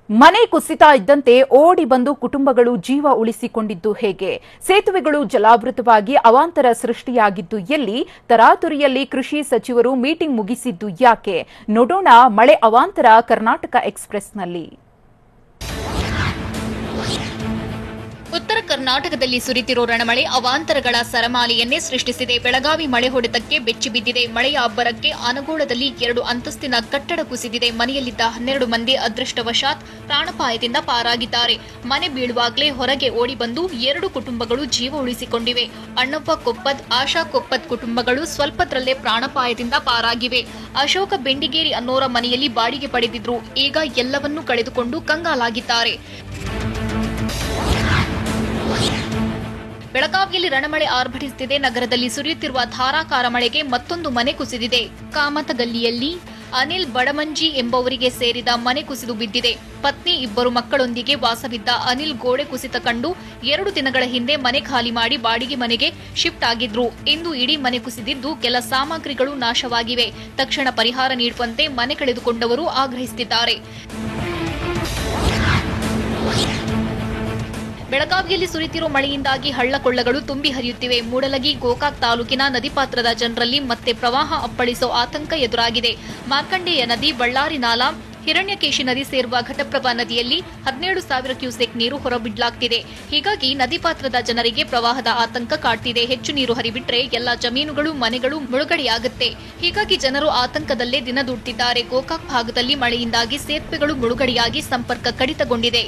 ಮನೆ ಕುಸಿತ ಇದ್ದಂತೆ ಓಡಿ ಬಂದು ಕುಟುಂಬಗಳು ಜೀವ ಉಳಿಸಿಕೊಂಡಿದ್ದು ಹೇಗೆ? ಸೇತುವೆಗಳು ಜಲಾವೃತವಾಗಿ ಅವಾಂತರ ಸೃಷ್ಟಿಯಾಗಿದ್ದು ಎಲ್ಲಿ? ತರಾತುರಿಯಲ್ಲಿ ಕೃಷಿ ಸಚಿವರು ಮೀಟಿಂಗ್ ಮುಗಿಸಿದ್ದು ಯಾಕೆ? ನೋಡೋಣ ಮಳೆ ಅವಾಂತರ ಕರ್ನಾಟಕ ಎಕ್ಸ್‌ಪ್ರೆಸ್‌ನಲ್ಲಿ. ಉತ್ತರ ಕರ್ನಾಟಕದಲ್ಲಿ ಸುರಿತಿರೋ ರಣಮಳೆ ಅವಾಂತರಗಳ ಸರಮಾಲೆಯನ್ನೇ ಸೃಷ್ಟಿಸಿದೆ. ಬೆಳಗಾವಿ ಮಳೆ ಹೊಡೆತಕ್ಕೆ ಬೆಚ್ಚಿಬಿದ್ದಿದೆ. ಮಳೆಯ ಅಬ್ಬರಕ್ಕೆ ಆನಗೋಳದಲ್ಲಿ 2 ಅಂತಸ್ತಿನ ಕಟ್ಟಡ ಕುಸಿದಿದೆ. ಮನೆಯಲ್ಲಿದ್ದ 12 ಮಂದಿ ಅದೃಷ್ಟವಶಾತ್ ಪ್ರಾಣಾಪಾಯದಿಂದ ಪಾರಾಗಿದ್ದಾರೆ. ಮನೆ ಬೀಳುವಾಗಲೇ ಹೊರಗೆ ಓಡಿ ಬಂದು 2 ಕುಟುಂಬಗಳು ಜೀವ ಉಳಿಸಿಕೊಂಡಿವೆ. ಅಣ್ಣಪ್ಪ ಕೊಪ್ಪದ್, ಆಶಾ ಕೊಪ್ಪದ್ ಕುಟುಂಬಗಳು ಸ್ವಲ್ಪದರಲ್ಲೇ ಪ್ರಾಣಾಪಾಯದಿಂದ ಪಾರಾಗಿವೆ. ಅಶೋಕ ಬೆಂಡಿಗೇರಿ ಅನ್ನೋರ ಮನೆಯಲ್ಲಿ ಬಾಡಿಗೆ ಪಡೆದಿದ್ರು. ಈಗ ಎಲ್ಲವನ್ನೂ ಕಳೆದುಕೊಂಡು ಕಂಗಾಲಾಗಿದ್ದಾರೆ. ಬೆಳಗಾವಿಯಲ್ಲಿ ರಣಮಳೆ ಆರ್ಭಟಿಸುತ್ತಿದೆ. ನಗರದಲ್ಲಿ ಸುರಿಯುತ್ತಿರುವ ಧಾರಾಕಾರ ಮಳೆಗೆ ಮತ್ತೊಂದು ಮನೆ ಕುಸಿದಿದೆ. ಕಾಮತಗಲ್ಲಿಯಲ್ಲಿ ಅನಿಲ್ ಬಡಮಂಜಿ ಎಂಬುವರಿಗೆ ಸೇರಿದ ಮನೆ ಕುಸಿದು ಬಿದ್ದಿದೆ. ಪತ್ನಿ 2 ಮಕ್ಕಳೊಂದಿಗೆ ವಾಸವಿದ್ದ ಅನಿಲ್ ಗೋಡೆ ಕುಸಿತ ಕಂಡು 2 ದಿನಗಳ ಹಿಂದೆ ಮನೆ ಖಾಲಿ ಮಾಡಿ ಬಾಡಿಗೆ ಮನೆಗೆ ಶಿಫ್ಟ್ ಆಗಿದ್ರು. ಇಂದು ಇಡೀ ಮನೆ ಕುಸಿದಿದ್ದು ಕೆಲ ಸಾಮಗ್ರಿಗಳು ನಾಶವಾಗಿವೆ. ತಕ್ಷಣ ಪರಿಹಾರ ನೀಡುವಂತೆ ಮನೆ ಕಳೆದುಕೊಂಡವರು ಆಗ್ರಹಿಸುತ್ತಿದ್ದಾರೆ. ಬೆಳಗಾವಿಯಲ್ಲಿ ಸುರಿತಿರೋ ಮಳೆಯಿಂದಾಗಿ ಹಳ್ಳಕೊಳ್ಳಗಳು ತುಂಬಿ ಹರಿಯುತ್ತಿವೆ. ಮೂಡಲಗಿ, ಗೋಕಾಕ್ ತಾಲೂಕಿನ ನದಿ ಪಾತ್ರದ ಜನರಲ್ಲಿ ಮತ್ತೆ ಪ್ರವಾಹ ಅಪ್ಪಳಿಸೋ ಆತಂಕ ಎದುರಾಗಿದೆ. ಮಾರ್ಕಂಡೇಯ ನದಿ, ಬಳ್ಳಾರಿ ನಾಲಾ, ಹಿರಣ್ಯಕೇಶಿ ನದಿ ಸೇರುವ ಘಟಪ್ರಭಾ ನದಿಯಲ್ಲಿ 17,000 ಕ್ಯೂಸೆಕ್ ನೀರು ಹೊರಬಿಡಲಾಗುತ್ತಿದೆ. ಹೀಗಾಗಿ ನದಿ ಪಾತ್ರದ ಜನರಿಗೆ ಪ್ರವಾಹದ ಆತಂಕ ಕಾಡ್ತಿದೆ. ಹೆಚ್ಚು ನೀರು ಹರಿಬಿಟ್ರೆ ಎಲ್ಲ ಜಮೀನುಗಳು, ಮನೆಗಳು ಮುಳುಗಡೆಯಾಗುತ್ತೆ. ಹೀಗಾಗಿ ಜನರು ಆತಂಕದಲ್ಲೇ ದಿನ ದೂಡ್ತಿದ್ದಾರೆ. ಗೋಕಾಕ್ ಭಾಗದಲ್ಲಿ ಮಳೆಯಿಂದಾಗಿ ಸೇತುವೆಗಳು ಮುಳುಗಡೆಯಾಗಿ ಸಂಪರ್ಕ ಕಡಿತಗೊಂಡಿದೆ.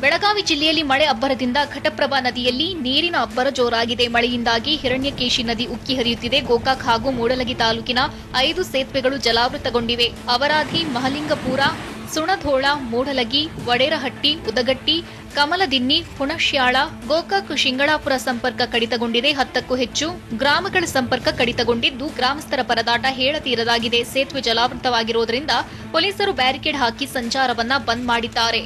ಬೆಳಗಾವಿ ಜಿಲ್ಲೆಯಲ್ಲಿ ಮಳೆ ಅಬ್ಬರದಿಂದ ಘಟಪ್ರಭಾ ನದಿಯಲ್ಲಿ ನೀರಿನ ಅಬ್ಬರ ಜೋರಾಗಿದೆ. ಮಳೆಯಿಂದಾಗಿ ಹಿರಣ್ಯಕೇಶಿ ನದಿ ಉಕ್ಕಿ ಹರಿಯುತ್ತಿದೆ. ಗೋಕಾಕ್ ಹಾಗೂ ಮೂಡಲಗಿ ತಾಲೂಕಿನ 5 ಸೇತುವೆಗಳು ಜಲಾವೃತಗೊಂಡಿವೆ. ಅವರಾಧಿ, ಮಹಲಿಂಗಪುರ, ಸುಣಧೋಳ, ಮೂಡಲಗಿ, ವಡೇರಹಟ್ಟಿ, ಉದಗಟ್ಟಿ, ಕಮಲದಿನ್ನಿ, ಹುಣಶ್ಯಾಳ, ಗೋಕಾಕ್, ಶಿಂಗಳಾಪುರ ಸಂಪರ್ಕ ಕಡಿತಗೊಂಡಿದೆ. 10ಕ್ಕೂ ಹೆಚ್ಚು ಗ್ರಾಮಗಳ ಸಂಪರ್ಕ ಕಡಿತಗೊಂಡಿದ್ದು ಗ್ರಾಮಸ್ಥರ ಪರದಾಟ ಹೇಳತೀರದಾಗಿದೆ. ಸೇತುವೆ ಜಲಾವೃತವಾಗಿರುವುದರಿಂದ ಪೊಲೀಸರು ಬ್ಯಾರಿಕೇಡ್ ಹಾಕಿ ಸಂಚಾರವನ್ನ ಬಂದ್ ಮಾಡಿದ್ದಾರೆ.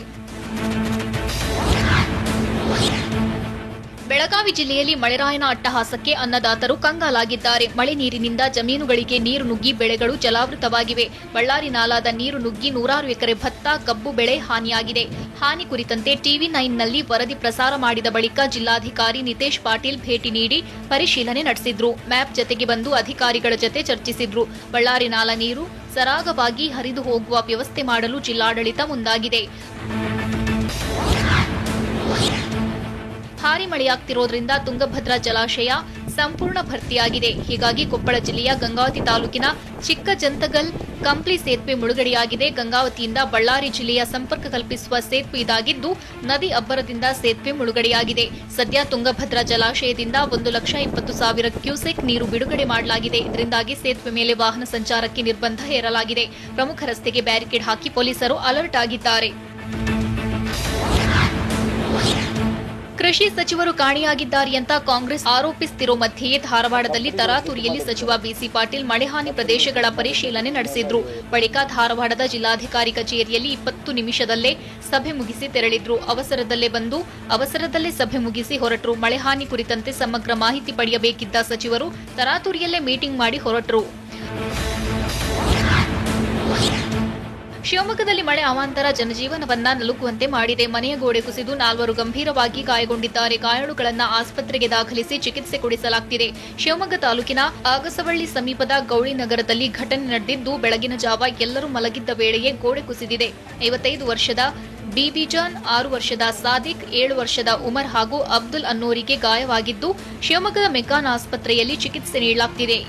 ಬೆಳಗಾವಿ ಜಿಲ್ಲೆಯಲ್ಲಿ ಮಳೆರಾಯನ ಅಟ್ಟಹಾಸಕ್ಕೆ ಅನ್ನದಾತರು ಕಂಗಾಲಾಗಿದ್ದಾರೆ. ಮಳೆ ನೀರಿನಿಂದ ಜಮೀನುಗಳಿಗೆ ನೀರು ನುಗ್ಗಿ ಬೆಳೆಗಳು ಜಲಾವೃತವಾಗಿವೆ. ಬಳ್ಳಾರಿ ನಾಲಾದ ನೀರು ನುಗ್ಗಿ 100 ಎಕರೆ ಭತ್ತ, ಕಬ್ಬು ಬೆಳೆ ಹಾನಿಯಾಗಿದೆ. ಹಾನಿ ಕುರಿತಂತೆ ಟಿವಿ9ನಲ್ಲಿ ವರದಿ ಪ್ರಸಾರ ಮಾಡಿದ ಬಳಿಕ ಜಿಲ್ಲಾಧಿಕಾರಿ ನಿತೇಶ್ ಪಾಟೀಲ್ ಭೇಟಿ ನೀಡಿ ಪರಿಶೀಲನೆ ನಡೆಸಿದ್ರು. ಮ್ಯಾಪ್ ಜತೆಗೆ ಬಂದು ಅಧಿಕಾರಿಗಳ ಜತೆ ಚರ್ಚಿಸಿದ್ರು. ಬಳ್ಳಾರಿ ನಾಲಾ ನೀರು ಸರಾಗವಾಗಿ ಹರಿದು ಹೋಗುವ ವ್ಯವಸ್ಥೆ ಮಾಡಲು ಜಿಲ್ಲಾಡಳಿತ ಮುಂದಾಗಿದೆ. ಭಾರಿ ಮಳೆಯಾಗ್ತಿರೋದ್ರಿಂದ ತುಂಗಭದ್ರಾ ಜಲಾಶಯ ಸಂಪೂರ್ಣ ಭರ್ತಿಯಾಗಿದೆ. ಹೀಗಾಗಿ ಕೊಪ್ಪಳ ಜಿಲ್ಲೆಯ ಗಂಗಾವತಿ ತಾಲೂಕಿನ ಚಿಕ್ಕಜಂತಗಲ್ ಕಂಪ್ಲಿ ಸೇತುವೆ ಮುಳುಗಡೆಯಾಗಿದೆ. ಗಂಗಾವತಿಯಿಂದ ಬಳ್ಳಾರಿ ಜಿಲ್ಲೆಯ ಸಂಪರ್ಕ ಕಲ್ಪಿಸುವ ಸೇತುವೆ ಇದಾಗಿದ್ದು ನದಿ ಅಬ್ಬರದಿಂದ ಸೇತುವೆ ಮುಳುಗಡೆಯಾಗಿದೆ. ಸದ್ಯ ತುಂಗಭದ್ರಾ ಜಲಾಶಯದಿಂದ 1,20,000 ಕ್ಯೂಸೆಕ್ ನೀರು ಬಿಡುಗಡೆ ಮಾಡಲಾಗಿದೆ. ಇದರಿಂದಾಗಿ ಸೇತುವೆ ಮೇಲೆ ವಾಹನ ಸಂಚಾರಕ್ಕೆ ನಿರ್ಬಂಧ ಹೇರಲಾಗಿದೆ. ಪ್ರಮುಖ ರಸ್ತೆಗೆ ಬ್ಯಾರಿಕೇಡ್ ಹಾಕಿ ಪೊಲೀಸರು ಅಲರ್ಟ್ ಆಗಿದ್ದಾರೆ. ಕೃಷಿ ಸಚಿವರು ಕಾಣೆಯಾಗಿದ್ದಾರೆ ಅಂತ ಕಾಂಗ್ರೆಸ್ ಆರೋಪಿಸುತ್ತಿರೋ ಮಧ್ಯೆಯೇ ಧಾರವಾಡದಲ್ಲಿ ತರಾತುರಿಯಲ್ಲಿ ಸಚಿವ ಬಿಸಿ ಪಾಟೀಲ್ ಮಳೆಹಾನಿ ಪ್ರದೇಶಗಳ ಪರಿಶೀಲನೆ ನಡೆಸಿದ್ರು. ಬಳಿಕ ಧಾರವಾಡದ ಜಿಲ್ಲಾಧಿಕಾರಿ ಕಚೇರಿಯಲ್ಲಿ 20 ನಿಮಿಷದಲ್ಲೇ ಸಭೆ ಮುಗಿಸಿ ತೆರಳಿದ್ರು. ಅವಸರದಲ್ಲೇ ಸಭೆ ಮುಗಿಸಿ ಹೊರಟರು. ಮಳೆಹಾನಿ ಕುರಿತಂತೆ ಸಮಗ್ರ ಮಾಹಿತಿ ಪಡೆಯಬೇಕಿದ್ದ ಸಚಿವರು ತರಾತುರಿಯಲ್ಲೇ ಮೀಟಿಂಗ್ ಮಾಡಿ ಹೊರಟರು. ಶಿವಮೊಗ್ಗದಲ್ಲಿ ಮಳೆ ಅವಾಂತರ ಜನಜೀವನವನ್ನ ನಲುಗುವಂತೆ ಮಾಡಿದೆ. ಮನೆಯ ಗೋಡೆ ಕುಸಿದು 4 ಗಂಭೀರವಾಗಿ ಗಾಯಗೊಂಡಿದ್ದಾರೆ. ಗಾಯಾಳುಗಳನ್ನು ಆಸ್ಪತ್ರೆಗೆ ದಾಖಲಿಸಿ ಚಿಕಿತ್ಸೆ ಕೊಡಿಸಲಾಗುತ್ತಿದೆ. ಶಿವಮೊಗ್ಗ ತಾಲೂಕಿನ ಆಗಸವಳ್ಳಿ ಸಮೀಪದ ಗೌಳಿ ನಗರದಲ್ಲಿ ಘಟನೆ ನಡೆದಿದ್ದು ಬೆಳಗಿನ ಜಾವ ಎಲ್ಲರೂ ಮಲಗಿದ್ದ ವೇಳೆಯೇ ಗೋಡೆ ಕುಸಿದಿದೆ. 55 ವರ್ಷದ ಬಿಬಿಜಾನ್, 6 ವರ್ಷದ ಸಾದಿಕ್, 7 ವರ್ಷದ ಉಮರ್ ಹಾಗೂ ಅಬ್ದುಲ್ ಅನ್ನೋರಿಗೆ ಗಾಯವಾಗಿದ್ದು ಶಿವಮೊಗ್ಗದ ಮೆಗ್ಗಾನ್ ಆಸ್ಪತ್ರೆಯಲ್ಲಿ ಚಿಕಿತ್ಸೆ ನೀಡಲಾಗುತ್ತಿದೆ.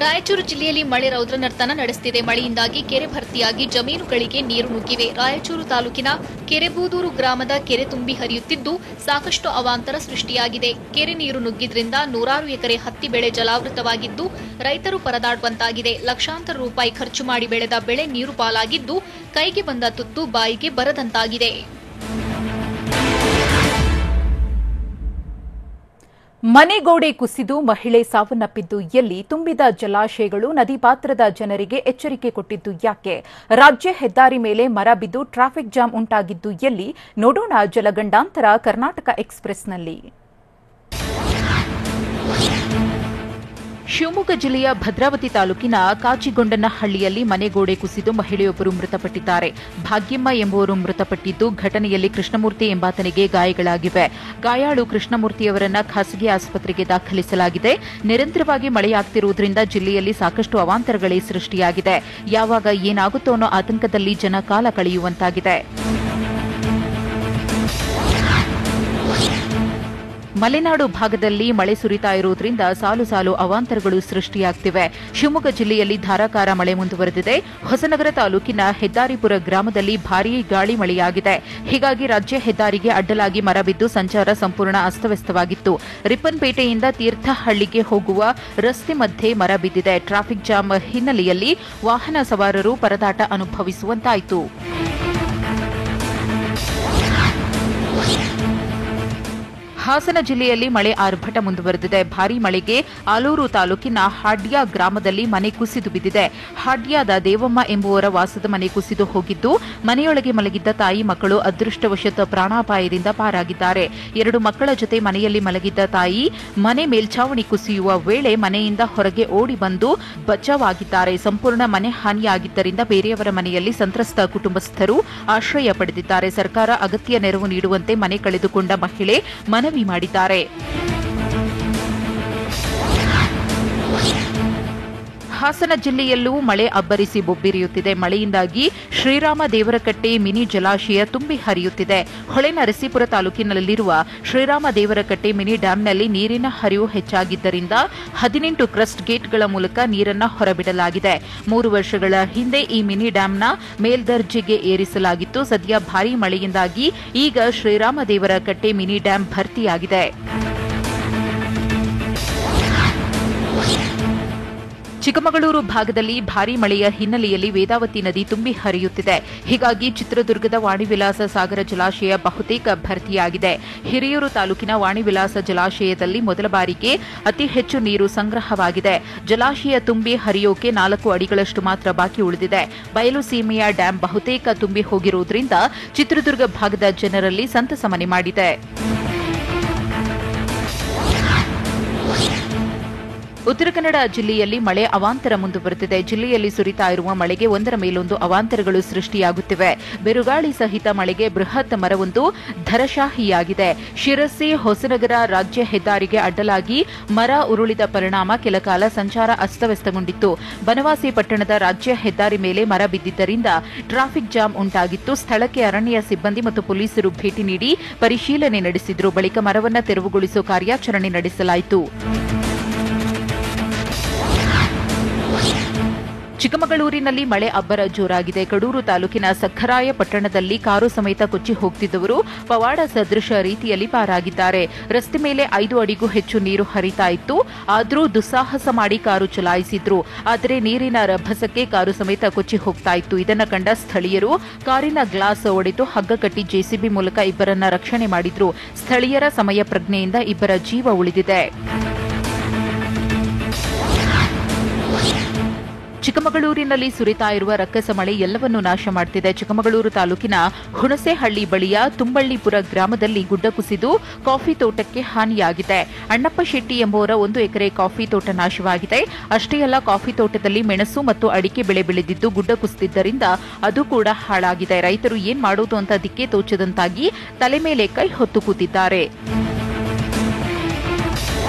ರಾಯಚೂರು ಜಿಲ್ಲೆಯಲ್ಲಿ ಮಳೆ ರೌದ್ರ ನರ್ತನ ನಡೆಸುತ್ತಿದೆ. ಮಳೆಯಿಂದಾಗಿ ಕೆರೆ ಭರ್ತಿಯಾಗಿ ಜಮೀನುಗಳಿಗೆ ನೀರು ನುಗ್ಗಿವೆ. ರಾಯಚೂರು ತಾಲೂಕಿನ ಕೆರೆಬೂದೂರು ಗ್ರಾಮದ ಕೆರೆ ತುಂಬಿ ಹರಿಯುತ್ತಿದ್ದು ಸಾಕಷ್ಟು ಅವಾಂತರ ಸೃಷ್ಟಿಯಾಗಿದೆ. ಕೆರೆ ನೀರು ನುಗ್ಗಿದ್ರಿಂದ 100 ಎಕರೆ ಹತ್ತಿ ಬೆಳೆ ಜಲಾವೃತವಾಗಿದ್ದು ರೈತರು ಪರದಾಡುವಂತಾಗಿದೆ. ಲಕ್ಷಾಂತರ ರೂಪಾಯಿ ಖರ್ಚು ಮಾಡಿ ಬೆಳೆದ ಬೆಳೆ ನೀರು ಪಾಲಾಗಿದ್ದು ಕೈಗೆ ಬಂದ ತುತ್ತು ಬಾಯಿಗೆ ಬರದಂತಾಗಿದೆ. ಮನೆಗೋಡೆ ಕುಸಿದು ಮಹಿಳೆ ಸಾವನ್ನಪ್ಪಿದ್ದು ಎಲ್ಲಿ? ತುಂಬಿದ ಜಲಾಶಯಗಳು ನದಿ ಪಾತ್ರದ ಜನರಿಗೆ ಎಚ್ಚರಿಕೆ ಕೊಟ್ಟಿದ್ದು ಯಾಕೆ? ರಾಜ್ಯ ಹೆದ್ದಾರಿ ಮೇಲೆ ಮರ ಬಿದ್ದು ಟ್ರಾಫಿಕ್ ಜಾಮ್ ಉಂಟಾಗಿದ್ದು ಎಲ್ಲಿ? ನೋಡೋಣ ಜಲಗಂಡಾಂತರ ಕರ್ನಾಟಕ ಎಕ್ಸ್‌ಪ್ರೆಸ್‌ನಲ್ಲಿ. ಶಿವಮೊಗ್ಗ ಜಿಲ್ಲೆಯ ಭದ್ರಾವತಿ ತಾಲೂಕಿನ ಕಾಚಿಗೊಂಡನಹಳ್ಳಿಯಲ್ಲಿ ಮನೆಗೋಡೆ ಕುಸಿದು ಮಹಿಳೆಯೊಬ್ಬರು ಮೃತಪಟ್ಟಿದ್ದಾರೆ. ಭಾಗ್ಯಮ್ಮ ಎಂಬುವರು ಮೃತಪಟ್ಟಿದ್ದು, ಘಟನೆಯಲ್ಲಿ ಕೃಷ್ಣಮೂರ್ತಿ ಎಂಬಾತನಿಗೆ ಗಾಯಗಳಾಗಿವೆ. ಗಾಯಾಳು ಕೃಷ್ಣಮೂರ್ತಿಯವರನ್ನ ಖಾಸಗಿ ಆಸ್ಪತ್ರೆಗೆ ದಾಖಲಿಸಲಾಗಿದೆ. ನಿರಂತರವಾಗಿ ಮಳೆಯಾಗ್ತಿರುವುದರಿಂದ ಜಿಲ್ಲೆಯಲ್ಲಿ ಸಾಕಷ್ಟು ಅವಾಂತರಗಳೇ ಸೃಷ್ಟಿಯಾಗಿದೆ. ಯಾವಾಗ ಏನಾಗುತ್ತೋ ಅನ್ನೋ ಆತಂಕದಲ್ಲಿ ಜನ ಕಾಲ ಕಳೆಯುವಂತಾಗಿದೆ. ಮಲೆನಾಡು ಭಾಗದಲ್ಲಿ ಮಳೆ ಸುರಿತಾ ಇರುವುದರಿಂದ ಸಾಲು ಸಾಲು ಅವಾಂತರಗಳು ಸೃಷ್ಟಿಯಾಗ್ತಿವೆ. ಶಿವಮೊಗ್ಗ ಜಿಲ್ಲೆಯಲ್ಲಿ ಧಾರಾಕಾರ ಮಳೆ ಮುಂದುವರೆದಿದೆ. ಹೊಸನಗರ ತಾಲೂಕಿನ ಹೆದ್ದಾರಿಪುರ ಗ್ರಾಮದಲ್ಲಿ ಭಾರೀ ಗಾಳಿ ಮಳೆಯಾಗಿದೆ. ಹೀಗಾಗಿ ರಾಜ್ಯ ಹೆದ್ದಾರಿಗೆ ಅಡ್ಡಲಾಗಿ ಮರ ಬಿದ್ದು ಸಂಚಾರ ಸಂಪೂರ್ಣ ಅಸ್ತವ್ಯಸ್ತವಾಗಿತ್ತು. ರಿಪ್ಪನ್ಪೇಟೆಯಿಂದ ತೀರ್ಥಹಳ್ಳಿಗೆ ಹೋಗುವ ರಸ್ತೆ ಮಧ್ಯೆ ಮರ ಬಿದ್ದಿದೆ. ಟ್ರಾಫಿಕ್ ಜಾಮ್ ಹಿನ್ನೆಲೆಯಲ್ಲಿ ವಾಹನ ಸವಾರರು ಪರದಾಟ ಅನುಭವಿಸುವಂತಾಯಿತು. ಹಾಸನ ಜಿಲ್ಲೆಯಲ್ಲಿ ಮಳೆ ಆರ್ಭಟ ಮುಂದುವರೆದಿದೆ. ಭಾರೀ ಮಳೆಗೆ ಆಲೂರು ತಾಲೂಕಿನ ಹಾಡ್ಯ ಗ್ರಾಮದಲ್ಲಿ ಮನೆ ಕುಸಿದು ಬಿದ್ದಿದೆ. ಹಾಡ್ಯದ ದೇವಮ್ಮ ಎಂಬುವರ ವಾಸದ ಮನೆ ಕುಸಿದು ಹೋಗಿದ್ದು, ಮನೆಯೊಳಗೆ ಮಲಗಿದ್ದ ತಾಯಿ ಮಕ್ಕಳು ಅದೃಷ್ಟವಶಾತ್ ಪ್ರಾಣಾಪಾಯದಿಂದ ಪಾರಾಗಿದ್ದಾರೆ. 2 ಮಕ್ಕಳ ಜೊತೆ ಮನೆಯಲ್ಲಿ ಮಲಗಿದ್ದ ತಾಯಿ ಮನೆ ಮೇಲ್ಛಾವಣಿ ಕುಸಿಯುವ ವೇಳೆ ಮನೆಯಿಂದ ಹೊರಗೆ ಓಡಿ ಬಂದು ಬಚಾವಾಗಿದ್ದಾರೆ. ಸಂಪೂರ್ಣ ಮನೆ ಹಾನಿಯಾಗಿದ್ದರಿಂದ ಬೇರೆಯವರ ಮನೆಯಲ್ಲಿ ಸಂತ್ರಸ್ತ ಕುಟುಂಬಸ್ಥರು ಆಶ್ರಯ ಪಡೆದಿದ್ದಾರೆ. ಸರ್ಕಾರ ಅಗತ್ಯ ನೆರವು ನೀಡುವಂತೆ ಮನೆ ಕಳೆದುಕೊಂಡ ಮಹಿಳೆ ಮನವಿ ಮಾಡಿದ್ದಾರೆ. ಹಾಸನ ಜಿಲ್ಲೆಯಲ್ಲೂ ಮಳೆ ಅಬ್ಬರಿಸಿ ಬೊಬ್ಬಿರಿಯುತ್ತಿದೆ. ಮಳೆಯಿಂದಾಗಿ ಶ್ರೀರಾಮ ದೇವರಕಟ್ಟೆ ಮಿನಿ ಜಲಾಶಯ ತುಂಬಿ ಹರಿಯುತ್ತಿದೆ. ಹೊಳೆನರಸೀಪುರ ತಾಲೂಕಿನಲ್ಲಿರುವ ಶ್ರೀರಾಮ ದೇವರಕಟ್ಟೆ ಮಿನಿ ಡ್ಯಾಂನಲ್ಲಿ ನೀರಿನ ಹರಿವು ಹೆಚ್ಚಾಗಿದ್ದರಿಂದ 18 ಕ್ರಸ್ಟ್ ಗೇಟ್ಗಳ ಮೂಲಕ ನೀರನ್ನು ಹೊರಬಿಡಲಾಗಿದೆ. 3 ವರ್ಷಗಳ ಹಿಂದೆ ಈ ಮಿನಿ ಡ್ಯಾಂನ ಮೇಲ್ದರ್ಜೆಗೆ ಏರಿಸಲಾಗಿತ್ತು. ಸದ್ಯ ಭಾರೀ ಮಳೆಯಿಂದಾಗಿ ಈಗ ಶ್ರೀರಾಮ ದೇವರಕಟ್ಟೆ ಮಿನಿ ಡ್ಯಾಂ ಭರ್ತಿಯಾಗಿದೆ. ಚಿಕ್ಕಮಗಳೂರು ಭಾಗದಲ್ಲಿ ಭಾರೀ ಮಳೆಯ ಹಿನ್ನೆಲೆಯಲ್ಲಿ ವೇದಾವತಿ ನದಿ ತುಂಬಿ ಹರಿಯುತ್ತಿದೆ. ಹೀಗಾಗಿ ಚಿತ್ರದುರ್ಗದ ವಾಣಿವಿಲಾಸ ಸಾಗರ ಜಲಾಶಯ ಬಹುತೇಕ ಭರ್ತಿಯಾಗಿದೆ. ಹಿರಿಯೂರು ತಾಲೂಕಿನ ವಾಣಿವಿಲಾಸ ಜಲಾಶಯದಲ್ಲಿ ಮೊದಲ ಬಾರಿಗೆ ಅತಿ ಹೆಚ್ಚು ನೀರು ಸಂಗ್ರಹವಾಗಿದೆ. ಜಲಾಶಯ ತುಂಬಿ ಹರಿಯೋಕೆ 4 ಅಡಿಗಳಷ್ಟು ಮಾತ್ರ ಬಾಕಿ ಉಳಿದಿದೆ. ಬಯಲು ಸೀಮೆಯ ಡ್ಯಾಂ ಬಹುತೇಕ ತುಂಬಿ ಹೋಗಿರುವುದರಿಂದ ಚಿತ್ರದುರ್ಗ ಭಾಗದ ಜನರಲ್ಲಿ ಸಂತಸ ಮನೆ ಮಾಡಿದೆ. ಉತ್ತರ ಕನ್ನಡ ಜಿಲ್ಲೆಯಲ್ಲಿ ಮಳೆ ಅವಾಂತರ ಮುಂದುವರೆದಿದೆ. ಜಿಲ್ಲೆಯಲ್ಲಿ ಸುರಿತಾ ಇರುವ ಮಳೆಗೆ ಒಂದರ ಮೇಲೊಂದು ಅವಾಂತರಗಳು ಸೃಷ್ಟಿಯಾಗುತ್ತಿವೆ. ಬಿರುಗಾಳಿ ಸಹಿತ ಮಳೆಗೆ ಬೃಹತ್ ಮರವೊಂದು ಧರಶಾಹಿಯಾಗಿದೆ. ಶಿರಸಿ ಹೊಸನಗರ ರಾಜ್ಯ ಹೆದ್ದಾರಿಗೆ ಅಡ್ಡಲಾಗಿ ಮರ ಉರುಳಿದ ಪರಿಣಾಮ ಕೆಲಕಾಲ ಸಂಚಾರ ಅಸ್ತವ್ಯಸ್ತಗೊಂಡಿತ್ತು. ಬನವಾಸಿ ಪಟ್ಟಣದ ರಾಜ್ಯ ಹೆದ್ದಾರಿ ಮೇಲೆ ಮರ ಬಿದ್ದಿದ್ದರಿಂದ ಟ್ರಾಫಿಕ್ ಜಾಮ್ ಉಂಟಾಗಿತ್ತು. ಸ್ಥಳಕ್ಕೆ ಅರಣ್ಯ ಸಿಬ್ಬಂದಿ ಮತ್ತು ಪೊಲೀಸರು ಭೇಟಿ ನೀಡಿ ಪರಿಶೀಲನೆ ನಡೆಸಿದರು. ಬಳಿಕ ಮರವನ್ನು ತೆರವುಗೊಳಿಸುವ ಕಾರ್ಯಾಚರಣೆ ನಡೆಸಲಾಯಿತು. ಚಿಕ್ಕಮಗಳೂರಿನಲ್ಲಿ ಮಳೆ ಅಬ್ಬರ ಜೋರಾಗಿದೆ. ಕಡೂರು ತಾಲೂಕಿನ ಸಖರಾಯ ಪಟ್ಟಣದಲ್ಲಿ ಕಾರು ಸಮೇತ ಕೊಚ್ಚಿ ಹೋಗುತ್ತಿದ್ದವರು ಪವಾಡ ಸದೃಶ ರೀತಿಯಲ್ಲಿ ಪಾರಾಗಿದ್ದಾರೆ. ರಸ್ತೆ ಮೇಲೆ 5 ಅಡಿಗೂ ಹೆಚ್ಚು ನೀರು ಹರಿತಾ ಇತ್ತು. ಆದರೂ ದುಸ್ಸಾಹಸ ಮಾಡಿ ಕಾರು ಚಲಾಯಿಸಿದ್ರು. ಆದರೆ ನೀರಿನ ರಭಸಕ್ಕೆ ಕಾರು ಸಮೇತ ಕೊಚ್ಚಿ ಹೋಗ್ತಾ ಇತ್ತು. ಇದನ್ನು ಕಂಡ ಸ್ಥಳೀಯರು ಕಾರಿನ ಗ್ಲಾಸ್ ಒಡೆದು ಹಗ್ಗ ಕಟ್ಟಿ ಜೆಸಿಬಿ ಮೂಲಕ ಇಬ್ಬರನ್ನ ರಕ್ಷಣೆ ಮಾಡಿದ್ರು. ಸ್ಥಳೀಯರ ಸಮಯ ಪ್ರಜ್ಞೆಯಿಂದ ಇಬ್ಬರ ಜೀವ ಉಳಿದಿದೆ. ಚಿಕ್ಕಮಗಳೂರಿನಲ್ಲಿ ಸುರಿತಾ ಇರುವ ರಕ್ಕಸ ಮಳೆ ಎಲ್ಲವನ್ನೂ ನಾಶ ಮಾಡುತ್ತಿದೆ. ಚಿಕ್ಕಮಗಳೂರು ತಾಲೂಕಿನ ಹುಣಸೆಹಳ್ಳಿ ಬಳಿಯ ತುಂಬಳ್ಳಿಪುರ ಗ್ರಾಮದಲ್ಲಿ ಗುಡ್ಡ ಕುಸಿದು ಕಾಫಿ ತೋಟಕ್ಕೆ ಹಾನಿಯಾಗಿದೆ. ಅಣ್ಣಪ್ಪ ಶೆಟ್ಟಿ ಎಂಬುವರ 1 ಎಕರೆ ಕಾಫಿ ತೋಟ ನಾಶವಾಗಿದೆ. ಅಷ್ಟೇ ಅಲ್ಲ, ಕಾಫಿ ತೋಟದಲ್ಲಿ ಮೆಣಸು ಮತ್ತು ಅಡಿಕೆ ಬೆಳೆ ಬೆಳೆದಿದ್ದು ಗುಡ್ಡ ಕುಸಿದಿದ್ದರಿಂದ ಅದು ಕೂಡ ಹಾಳಾಗಿದೆ. ರೈತರು ಏನ್ ಮಾಡೋದು ಅಂತ ದಿಕ್ಕೆ ತೋಚದಂತಾಗಿ ತಲೆ ಮೇಲೆ ಕೈ ಹೊತ್ತು ಕೂತಿದ್ದಾರೆ.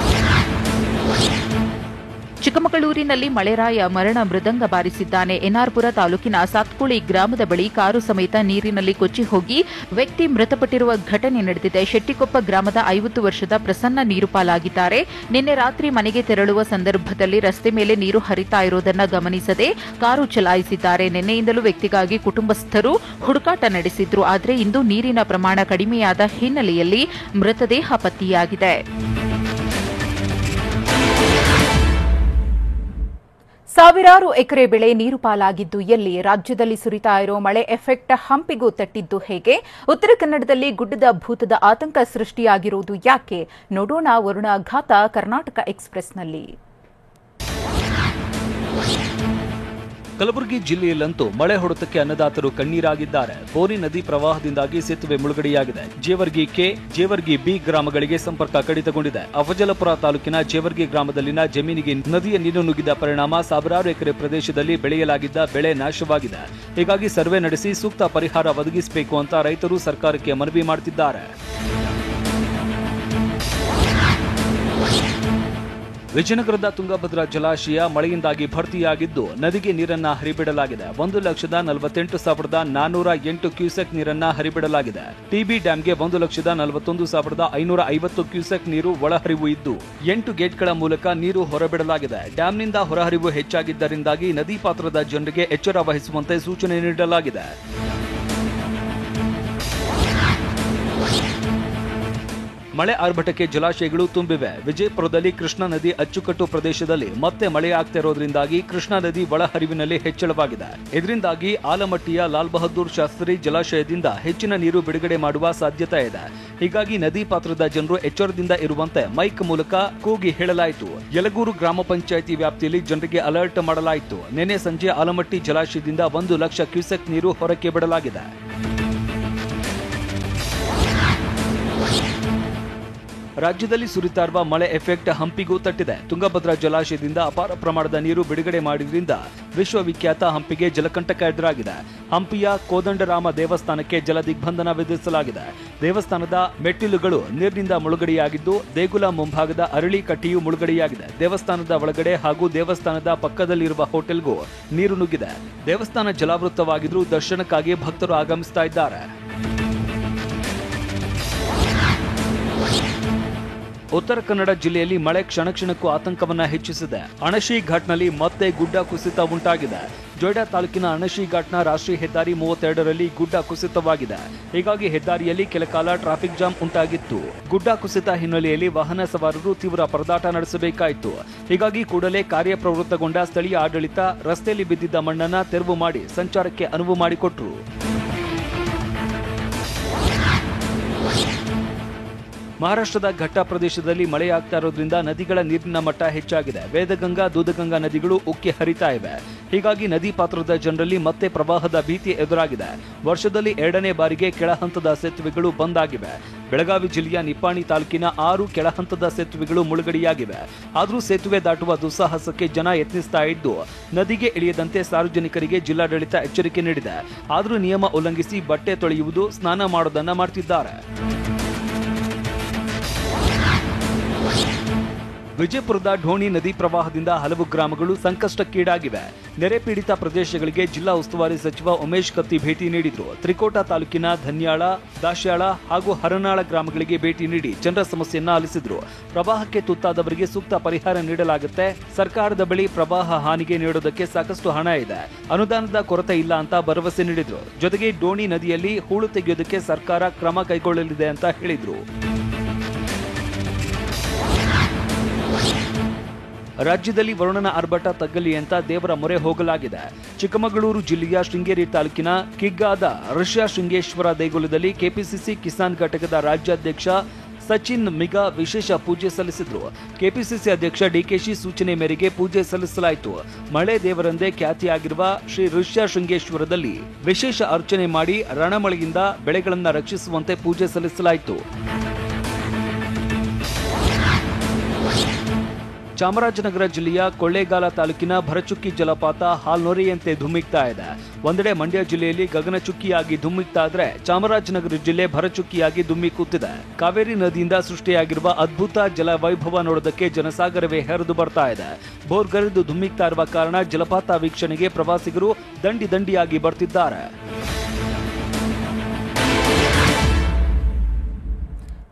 ಚಿಕ್ಕಮಗಳೂರಿನಲ್ಲಿ ಮಳೆರಾಯ ಮರಣ ಮೃದಂಗ ಬಾರಿಸಿದ್ದಾನೆ. ಎನ್ಆರ್ಪುರ ತಾಲೂಕಿನ ಸಾತ್ಕುಳಿ ಗ್ರಾಮದ ಬಳಿ ಕಾರು ಸಮೇತ ನೀರಿನಲ್ಲಿ ಕೊಚ್ಚಿ ಹೋಗಿ ವ್ಯಕ್ತಿ ಮೃತಪಟ್ಟಿರುವ ಘಟನೆ ನಡೆದಿದೆ. ಶೆಟ್ಟಿಕೊಪ್ಪ ಗ್ರಾಮದ 50 ವರ್ಷದ ಪ್ರಸನ್ನ ನೀರು ಪಾಲಾಗಿದ್ದಾರೆ. ನಿನ್ನೆ ರಾತ್ರಿ ಮನೆಗೆ ತೆರಳುವ ಸಂದರ್ಭದಲ್ಲಿ ರಸ್ತೆ ಮೇಲೆ ನೀರು ಹರಿತಾ ಇರುವುದನ್ನು ಗಮನಿಸದೆ ಕಾರು ಚಲಾಯಿಸಿದ್ದಾರೆ. ನಿನ್ನೆಯಿಂದಲೂ ವ್ಯಕ್ತಿಗಾಗಿ ಕುಟುಂಬಸ್ಥರು ಹುಡುಕಾಟ ನಡೆಸಿದ್ರು. ಆದರೆ ಇಂದು ನೀರಿನ ಪ್ರಮಾಣ ಕಡಿಮೆಯಾದ ಹಿನ್ನೆಲೆಯಲ್ಲಿ ಮೃತದೇಹ ಪತ್ತೆಯಾಗಿದೆ. ಸಾವಿರಾರು ಎಕರೆ ಬೆಳೆ ನೀರು ಪಾಲಾಗಿದ್ದು ಎಲ್ಲಿ? ರಾಜ್ಯದಲ್ಲಿ ಸುರಿತಾ ಇರೋ ಮಳೆ ಎಫೆಕ್ಟ್ ಹಂಪಿಗೂ ತಟ್ಟಿದ್ದು ಹೇಗೆ? ಉತ್ತರ ಕನ್ನಡದಲ್ಲಿ ಗುಡ್ಡದ ಭೂತದ ಆತಂಕ ಸೃಷ್ಟಿಯಾಗಿರುವುದು ಯಾಕೆ? ನೋಡೋಣ ವರುಣಾಘಾತ ಕರ್ನಾಟಕ ಎಕ್ಸ್‌ಪ್ರೆಸ್‌ನಲ್ಲಿ. ಕಲಬುರಗಿ ಜಿಲ್ಲೆಯಲ್ಲಂತೂ ಮಳೆ ಹೊಡೆತಕ್ಕೆ ಅನ್ನದಾತರು ಕಣ್ಣೀರಾಗಿದ್ದಾರೆ. ಬೋರಿ ನದಿ ಪ್ರವಾಹದಿಂದಾಗಿ ಸೇತುವೆ ಮುಳುಗಡೆಯಾಗಿದೆ. ಜೇವರ್ಗಿ ಕೆ, ಜೇವರ್ಗಿ ಬಿ ಗ್ರಾಮಗಳಿಗೆ ಸಂಪರ್ಕ ಕಡಿತಗೊಂಡಿದೆ. ಅಫಜಲಪುರ ತಾಲೂಕಿನ ಜೇವರ್ಗಿ ಗ್ರಾಮದಲ್ಲಿನ ಜಮೀನಿಗೆ ನದಿಯ ನೀರು ನುಗ್ಗಿದ ಪರಿಣಾಮ ಸಾವಿರಾರು ಎಕರೆ ಪ್ರದೇಶದಲ್ಲಿ ಬೆಳೆಯಲಾಗಿದ್ದ ಬೆಳೆ ನಾಶವಾಗಿದೆ. ಹೀಗಾಗಿ ಸರ್ವೆ ನಡೆಸಿ ಸೂಕ್ತ ಪರಿಹಾರ ಒದಗಿಸಬೇಕು ಅಂತ ರೈತರು ಸರ್ಕಾರಕ್ಕೆ ಮನವಿ ಮಾಡುತ್ತಿದ್ದಾರೆ. ವಿಜಯನಗರದ ತುಂಗಭದ್ರಾ ಜಲಾಶಯ ಮಳೆಯಿಂದಾಗಿ ಭರ್ತಿಯಾಗಿದ್ದು ನದಿಗೆ ನೀರನ್ನ ಹರಿಬಿಡಲಾಗಿದೆ. 1,48,408 ಕ್ಯೂಸೆಕ್ ನೀರನ್ನ ಹರಿಬಿಡಲಾಗಿದೆ. ಟಿಬಿ ಡ್ಯಾಂಗೆ 1,41,550 ಕ್ಯೂಸೆಕ್ ನೀರು ಒಳಹರಿವು ಇದ್ದು 8 ಗೇಟ್ಗಳ ಮೂಲಕ ನೀರು ಹೊರಬಿಡಲಾಗಿದೆ. ಡ್ಯಾಂನಿಂದ ಹೊರಹರಿವು ಹೆಚ್ಚಾಗಿದ್ದರಿಂದಾಗಿ ನದಿ ಪಾತ್ರದ ಜನರಿಗೆ ಎಚ್ಚರ ವಹಿಸುವಂತೆ ಸೂಚನೆ ನೀಡಲಾಗಿದೆ. ಮಳೆ ಆರ್ಭಟಕ್ಕೆ ಜಲಾಶಯಗಳು ತುಂಬಿವೆ. ವಿಜಯಪುರದಲ್ಲಿ ಕೃಷ್ಣಾ ನದಿ ಅಚ್ಚುಕಟ್ಟು ಪ್ರದೇಶದಲ್ಲಿ ಮತ್ತೆ ಮಳೆಯಾಗ್ತಿರೋದ್ರಿಂದಾಗಿ ಕೃಷ್ಣಾ ನದಿ ಒಳಹರಿವಿನಲ್ಲಿ ಹೆಚ್ಚಳವಾಗಿದೆ. ಇದರಿಂದಾಗಿ ಆಲಮಟ್ಟಿಯ ಲಾಲ್ ಬಹದ್ದೂರ್ ಶಾಸ್ತ್ರಿ ಜಲಾಶಯದಿಂದ ಹೆಚ್ಚಿನ ನೀರು ಬಿಡುಗಡೆ ಮಾಡುವ ಸಾಧ್ಯತೆ ಇದೆ. ಹೀಗಾಗಿ ನದಿ ಪಾತ್ರದ ಜನರು ಎಚ್ಚರದಿಂದ ಇರುವಂತೆ ಮೈಕ್ ಮೂಲಕ ಕೂಗಿ ಹೇಳಲಾಯಿತು. ಯಲಗೂರು ಗ್ರಾಮ ಪಂಚಾಯಿತಿ ವ್ಯಾಪ್ತಿಯಲ್ಲಿ ಜನರಿಗೆ ಅಲರ್ಟ್ ಮಾಡಲಾಯಿತು. ನಿನ್ನೆ ಸಂಜೆ ಆಲಮಟ್ಟಿ ಜಲಾಶಯದಿಂದ 1 ಲಕ್ಷ ಕ್ಯೂಸೆಕ್ ನೀರು ಹೊರಕ್ಕೆ ಬಿಡಲಾಗಿದೆ. ರಾಜ್ಯದಲ್ಲಿ ಸುರಿತಾ ಇರುವ ಮಳೆ ಎಫೆಕ್ಟ್ ಹಂಪಿಗೂ ತಟ್ಟಿದೆ. ತುಂಗಭದ್ರಾ ಜಲಾಶಯದಿಂದ ಅಪಾರ ಪ್ರಮಾಣದ ನೀರು ಬಿಡುಗಡೆ ಮಾಡಿದ್ರಿಂದ ವಿಶ್ವವಿಖ್ಯಾತ ಹಂಪಿಗೆ ಜಲಕಂಟಕ ಎದುರಾಗಿದೆ. ಹಂಪಿಯ ಕೋದಂಡರಾಮ ದೇವಸ್ಥಾನಕ್ಕೆ ಜಲ ದಿಗ್ಬಂಧನ ವಿಧಿಸಲಾಗಿದೆ. ದೇವಸ್ಥಾನದ ಮೆಟ್ಟಿಲುಗಳು ನೀರಿನಿಂದ ಮುಳುಗಡೆಯಾಗಿದ್ದು ದೇಗುಲ ಮುಂಭಾಗದ ಅರಳಿ ಕಟ್ಟಿಯೂ ಮುಳುಗಡೆಯಾಗಿದೆ. ದೇವಸ್ಥಾನದ ಒಳಗಡೆ ಹಾಗೂ ದೇವಸ್ಥಾನದ ಪಕ್ಕದಲ್ಲಿರುವ ಹೋಟೆಲ್ಗೂ ನೀರು ನುಗ್ಗಿದೆ. ದೇವಸ್ಥಾನ ಜಲಾವೃತವಾಗಿದ್ರೂ ದರ್ಶನಕ್ಕಾಗಿ ಭಕ್ತರು ಆಗಮಿಸ್ತಾ ಇದ್ದಾರೆ. ಉತ್ತರ ಕನ್ನಡ ಜಿಲ್ಲೆಯಲ್ಲಿ ಮಳೆ ಕ್ಷಣಕ್ಕೂ ಆತಂಕವನ್ನ ಹೆಚ್ಚಿಸಿದೆ. ಅಣಶಿ ಘಾಟ್ನಲ್ಲಿ ಮತ್ತೆ ಗುಡ್ಡ ಕುಸಿತ ಉಂಟಾಗಿದೆ. ಜೊಯ್ಡಾ ತಾಲೂಕಿನ ಅಣಶಿ ಘಾಟ್ನ ರಾಷ್ಟ್ರೀಯ ಹೆದ್ದಾರಿ 32ರಲ್ಲಿ ಗುಡ್ಡ ಕುಸಿತವಾಗಿದೆ. ಹೀಗಾಗಿ ಹೆದ್ದಾರಿಯಲ್ಲಿ ಕೆಲಕಾಲ ಟ್ರಾಫಿಕ್ ಜಾಮ್ ಉಂಟಾಗಿತ್ತು. ಗುಡ್ಡ ಕುಸಿತ ಹಿನ್ನೆಲೆಯಲ್ಲಿ ವಾಹನ ಸವಾರರು ತೀವ್ರ ಪರದಾಟ ನಡೆಸಬೇಕಾಯಿತು. ಹೀಗಾಗಿ ಕೂಡಲೇ ಕಾರ್ಯಪ್ರವೃತ್ತಗೊಂಡ ಸ್ಥಳೀಯ ಆಡಳಿತ ರಸ್ತೆಯಲ್ಲಿ ಬಿದ್ದಿದ್ದ ಮಣ್ಣನ್ನ ತೆರವು ಮಾಡಿ ಸಂಚಾರಕ್ಕೆ ಅನುವು ಮಾಡಿಕೊಟ್ರು. ಮಹಾರಾಷ್ಟ್ರದ ಘಟ್ಟ ಪ್ರದೇಶದಲ್ಲಿ ಮಳೆಯಾಗ್ತಾ ಇರೋದ್ರಿಂದ ನದಿಗಳ ನೀರಿನ ಮಟ್ಟ ಹೆಚ್ಚಾಗಿದೆ. ವೇದಗಂಗಾ, ದೂದಗಂಗಾ ನದಿಗಳು ಉಕ್ಕಿ ಹರಿತಾ ಇವೆ. ಹೀಗಾಗಿ ನದಿ ಪಾತ್ರದ ಜನರಲ್ಲಿ ಮತ್ತೆ ಪ್ರವಾಹದ ಭೀತಿ ಎದುರಾಗಿದೆ. ವರ್ಷದಲ್ಲಿ 2ನೇ ಬಾರಿಗೆ ಕೆಳಹಂತದ ಸೇತುವೆಗಳು ಬಂದ್ ಆಗಿವೆ. ಬೆಳಗಾವಿ ಜಿಲ್ಲೆಯ ನಿಪ್ಪಾಣಿ ತಾಲೂಕಿನ 6 ಕೆಳಹಂತದ ಸೇತುವೆಗಳು ಮುಳುಗಡೆಯಾಗಿವೆ. ಆದರೂ ಸೇತುವೆ ದಾಟುವ ದುಸ್ಸಾಹಸಕ್ಕೆ ಜನ ಯತ್ನಿಸ್ತಾ ಇದ್ದು ನದಿಗೆ ಇಳಿಯದಂತೆ ಸಾರ್ವಜನಿಕರಿಗೆ ಜಿಲ್ಲಾಡಳಿತ ಎಚ್ಚರಿಕೆ ನೀಡಿದೆ. ಆದರೂ ನಿಯಮ ಉಲ್ಲಂಘಿಸಿ ಬಟ್ಟೆ ತೊಳೆಯುವುದು, ಸ್ನಾನ ಮಾಡೋದನ್ನ ಮಾಡ್ತಿದ್ದಾರೆ. ವಿಜಯಪುರದ ಢೋಣಿ ನದಿ ಪ್ರವಾಹದಿಂದ ಹಲವು ಗ್ರಾಮಗಳು ಸಂಕಷ್ಟಕ್ಕೀಡಾಗಿವೆ. ನೆರೆ ಪೀಡಿತ ಪ್ರದೇಶಗಳಿಗೆ ಜಿಲ್ಲಾ ಉಸ್ತುವಾರಿ ಸಚಿವ ಉಮೇಶ್ ಕತ್ತಿ ಭೇಟಿ ನೀಡಿದ್ರು. ತ್ರಿಕೋಟ ತಾಲೂಕಿನ ಧನ್ಯಾಳ, ದಾಶ್ಯಾಳ ಹಾಗೂ ಹರನಾಳ ಗ್ರಾಮಗಳಿಗೆ ಭೇಟಿ ನೀಡಿ ಜನರ ಸಮಸ್ಯೆಯನ್ನ ಆಲಿಸಿದ್ರು. ಪ್ರವಾಹಕ್ಕೆ ತುತ್ತಾದವರಿಗೆ ಸೂಕ್ತ ಪರಿಹಾರ ನೀಡಲಾಗುತ್ತೆ. ಸರ್ಕಾರದ ಬಳಿ ಪ್ರವಾಹ ಹಾನಿಗೆ ನೀಡೋದಕ್ಕೆ ಸಾಕಷ್ಟು ಹಣ ಇದೆ. ಅನುದಾನದ ಕೊರತೆ ಇಲ್ಲ ಅಂತ ಭರವಸೆ ನೀಡಿದ್ರು. ಜೊತೆಗೆ ಢೋಣಿ ನದಿಯಲ್ಲಿ ಹೂಳು ತೆಗೆಯೋದಕ್ಕೆ ಸರ್ಕಾರ ಕ್ರಮ ಕೈಗೊಳ್ಳಲಿದೆ ಅಂತ ಹೇಳಿದ್ರು. ರಾಜ್ಯದಲ್ಲಿ ವರುಣನ ಆರ್ಭಟ ತಗ್ಗಲಿ ಅಂತ ದೇವರ ಮೊರೆ ಹೋಗಲಾಗಿದೆ. ಚಿಕ್ಕಮಗಳೂರು ಜಿಲ್ಲೆಯ ಶೃಂಗೇರಿ ತಾಲೂಕಿನ ಕಿಗ್ಗಾದ ಋಷ್ಯ ಶೃಂಗೇಶ್ವರ ದೇಗುಲದಲ್ಲಿ ಕೆಪಿಸಿಸಿ ಕಿಸಾನ್ ಘಟಕದ ರಾಜ್ಯಾಧ್ಯಕ್ಷ ಸಚಿನ್ ಮಿಗಾ ವಿಶೇಷ ಪೂಜೆ ಸಲ್ಲಿಸಿದ್ರು. ಕೆಪಿಸಿಸಿ ಅಧ್ಯಕ್ಷ ಡಿಕೆಶಿ ಸೂಚನೆ ಮೇರೆಗೆ ಪೂಜೆ ಸಲ್ಲಿಸಲಾಯಿತು. ಮಳೆ ದೇವರೆಂದೇ ಖ್ಯಾತಿಯಾಗಿರುವ ಶ್ರೀ ಋಷ್ಯ ಶೃಂಗೇಶ್ವರದಲ್ಲಿ ವಿಶೇಷ ಅರ್ಚನೆ ಮಾಡಿ ರಣಮಳೆಯಿಂದ ಬೆಳೆಗಳನ್ನು ರಕ್ಷಿಸುವಂತೆ ಪೂಜೆ ಸಲ್ಲಿಸಲಾಯಿತು. ಚಾಮರಾಜನಗರ ಜಿಲ್ಲೆಯ ಕೊಳ್ಳೇಗಾಲ ತಾಲೂಕಿನ ಭರಚುಕ್ಕಿ ಜಲಪಾತ ಹಾಲ್ನೊರೆಯಂತೆ ಧುಮ್ಮಿಕ್ತಾ ಇದೆ. ಒಂದೆಡೆ ಮಂಡ್ಯ ಜಿಲ್ಲೆಯಲ್ಲಿ ಗಗನಚುಕ್ಕಿಯಾಗಿ ಧುಮ್ಮಿಕ್ತಾ ಇದ್ರೆ ಚಾಮರಾಜನಗರ ಜಿಲ್ಲೆ ಭರಚುಕ್ಕಿಯಾಗಿ ಧುಮ್ಮಿಕ್ಕುತ್ತಿದೆ. ಕಾವೇರಿ ನದಿಯಿಂದ ಸೃಷ್ಟಿಯಾಗಿರುವ ಅದ್ಭುತ ಜಲ ವೈಭವ ನೋಡೋದಕ್ಕೆ ಜನಸಾಗರವೇ ಹರಿದು ಬರ್ತಾ ಇದೆ. ಬೋರ್ಗರೆದು ಧುಮ್ಮಿಕ್ತಾ ಇರುವ ಕಾರಣ ಜಲಪಾತ ವೀಕ್ಷಣೆಗೆ ಪ್ರವಾಸಿಗರು ದಂಡಿಯಾಗಿ ಬರ್ತಿದ್ದಾರೆ.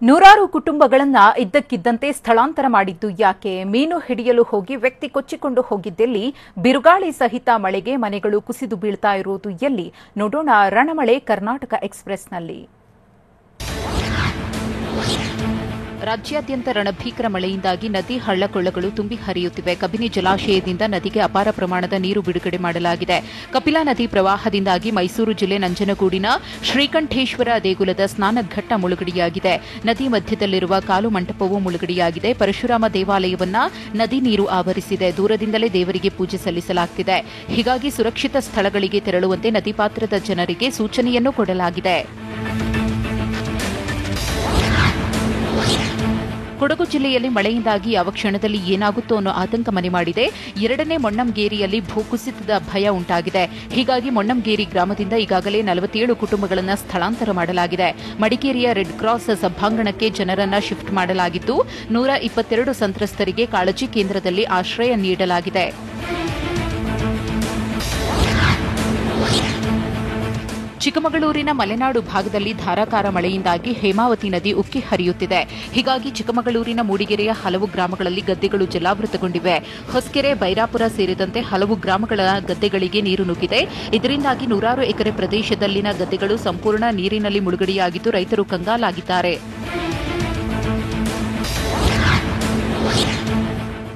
ನೂರಾರು ಕುಟುಂಬಗಳನ್ನ ಇದ್ದಕ್ಕಿದ್ದಂತೆ ಸ್ಥಳಾಂತರ ಮಾಡಿದ್ದು ಯಾಕೆ? ಮೀನು ಹಿಡಿಯಲು ಹೋಗಿ ವ್ಯಕ್ತಿ ಕೊಚ್ಚಿಕೊಂಡು ಹೋಗಿದ್ದೆಲ್ಲಿ? ಬಿರುಗಾಳಿ ಸಹಿತ ಮಳೆಗೆ ಮನೆಗಳು ಕುಸಿದು ಬೀಳ್ತಾ ಇರುವುದು ಎಲ್ಲಿ? ನೋಡೋಣ ರಣಮಳೆ ಕರ್ನಾಟಕ ಎಕ್ಸ್‌ಪ್ರೆಸ್‌ನಲ್ಲಿ. ರಾಜ್ಯಾದ್ಯಂತ ರಣಭೀಕರ ಮಳೆಯಿಂದಾಗಿ ನದಿ ಹಳ್ಳಕೊಳ್ಳಗಳು ತುಂಬಿ ಹರಿಯುತ್ತಿವೆ. ಕಬಿನಿ ಜಲಾಶಯದಿಂದ ನದಿಗೆ ಅಪಾರ ಪ್ರಮಾಣದ ನೀರು ಬಿಡುಗಡೆ ಮಾಡಲಾಗಿದೆ. ಕಪಿಲಾ ನದಿ ಪ್ರವಾಹದಿಂದಾಗಿ ಮೈಸೂರು ಜಿಲ್ಲೆ ನಂಜನಗೂಡಿನ ಶ್ರೀಕಂಠೇಶ್ವರ ದೇಗುಲದ ಸ್ನಾನಘಟ್ಟ ಮುಳುಗಡೆಯಾಗಿದೆ. ನದಿ ಮಧ್ಯದಲ್ಲಿರುವ ಕಾಲು ಮಂಟಪವೂ ಮುಳುಗಡೆಯಾಗಿದೆ. ಪರಶುರಾಮ ದೇವಾಲಯವನ್ನ ನದಿ ನೀರು ಆವರಿಸಿದೆ. ದೂರದಿಂದಲೇ ದೇವರಿಗೆ ಪೂಜೆ ಸಲ್ಲಿಸಲಾಗುತ್ತಿದೆ. ಹೀಗಾಗಿ ಸುರಕ್ಷಿತ ಸ್ಥಳಗಳಿಗೆ ತೆರಳುವಂತೆ ನದಿ ಪಾತ್ರದ ಜನರಿಗೆ ಸೂಚನೆಯನ್ನು ಕೊಡಲಾಗಿದೆ. ಕೊಡಗು ಜಿಲ್ಲೆಯಲ್ಲಿ ಮಳೆಯಿಂದಾಗಿ ಯಾವ ಕ್ಷಣದಲ್ಲಿ ಏನಾಗುತ್ತೋ ಅನ್ನೋ ಆತಂಕ ಮನೆ ಮಾಡಿದೆ. 2ನೇ ಮೊಣ್ಣಂಗೇರಿಯಲ್ಲಿ ಭೂಕುಸಿತದ ಭಯ ಉಂಟಾಗಿದೆ. ಹೀಗಾಗಿ ಮೊಣ್ಣಂಗೇರಿ ಗ್ರಾಮದಿಂದ ಈಗಾಗಲೇ 47 ಕುಟುಂಬಗಳನ್ನು ಸ್ಥಳಾಂತರ ಮಾಡಲಾಗಿದೆ. ಮಡಿಕೇರಿಯ ರೆಡ್ ಕ್ರಾಸ್ ಸಭಾಂಗಣಕ್ಕೆ ಜನರನ್ನ ಶಿಫ್ಟ್ ಮಾಡಲಾಗಿದ್ದು 122 ಸಂತ್ರಸ್ತರಿಗೆ ಕಾಳಜಿ ಕೇಂದ್ರದಲ್ಲಿ ಆಶ್ರಯ ನೀಡಲಾಗಿದೆ. ಚಿಕ್ಕಮಗಳೂರಿನ ಮಲೆನಾಡು ಭಾಗದಲ್ಲಿ ಧಾರಾಕಾರ ಮಳೆಯಿಂದಾಗಿ ಹೇಮಾವತಿ ನದಿ ಉಕ್ಕಿ ಹರಿಯುತ್ತಿದೆ. ಹೀಗಾಗಿ ಚಿಕ್ಕಮಗಳೂರಿನ ಮೂಡಿಗೆರೆಯ ಹಲವು ಗ್ರಾಮಗಳಲ್ಲಿ ಗದ್ದೆಗಳು ಜಲಾವೃತಗೊಂಡಿವೆ. ಹೊಸಕೆರೆ, ಬೈರಾಪುರ ಸೇರಿದಂತೆ ಹಲವು ಗ್ರಾಮಗಳ ಗದ್ದೆಗಳಿಗೆ ನೀರು ನುಗ್ಗಿದೆ. ಇದರಿಂದಾಗಿ 100 ಎಕರೆ ಪ್ರದೇಶದಲ್ಲಿನ ಗದ್ದೆಗಳು ಸಂಪೂರ್ಣ ನೀರಿನಲ್ಲಿ ಮುಳುಗಡೆಯಾಗಿದ್ದು ರೈತರು ಕಂಗಾಲಾಗಿದ್ದಾರೆ.